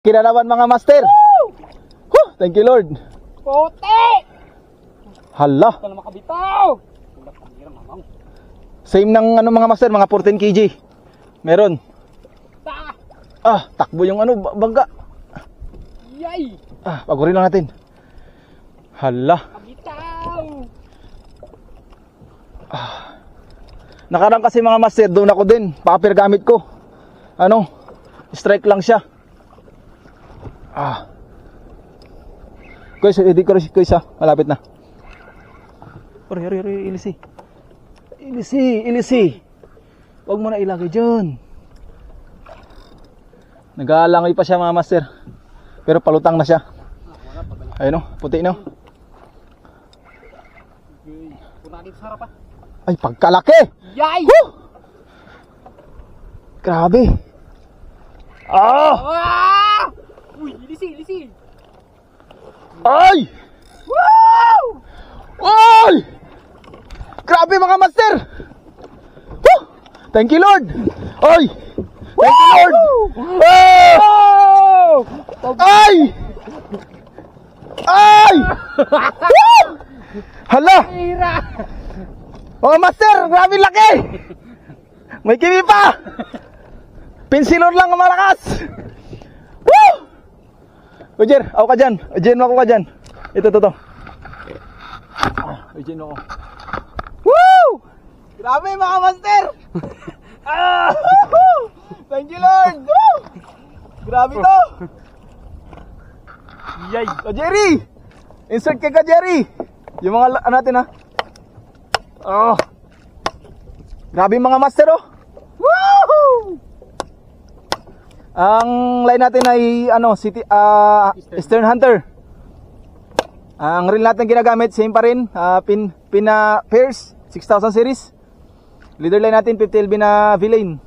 Kinalawan mga master. Woo! Thank you Lord. Puti! Hala. Ito na makabitaw! Same ng ano mga master, mga 14 kg. Meron. Ta! Takbo yung ano, bangga. Yay! Pagurin lang natin. Hala. Kabitaw! Nakarang kasi mga master, doon ako din. Paper gamit ko. Ano? Strike lang siya. Guys, ready ko guys ha. Malapit na. Hurry, ilisi. Ilisi. Huwag mo na ilagay dyan. Nag-aalangoy pa siya mga master. Pero palutang na siya. Ayun o, puti no. Puna dito sa harapan. Ay, pagkalaki! Yay! Woo! Grabe. Uy, ilisi! Ay! Woo! Ay! Grabe mga master! Woo! Thank you Lord! Ay! Thank you Lord! Ay! Ay! Woo! Hala! Tira! Mga master! Grabe laki! May kimi pa! Pinsilon lang ang malakas! Woo! Ujer, ako ka dyan. Ujer mo ako ka dyan. Ito. Ujer mo ako. Woo! Grabe mga master! Thank you Lord! Woo! Grabe to! Yay! O Jerry! Insert ka Jerry! Yung mga natin ha. Grabe mga master oh! Woohoo! Ang line natin ay Eastern Hunter. Ang reel natin ginagamit same pa rin, Pina Pierce 6000 series. Leader line natin 50 LB na V-Lane.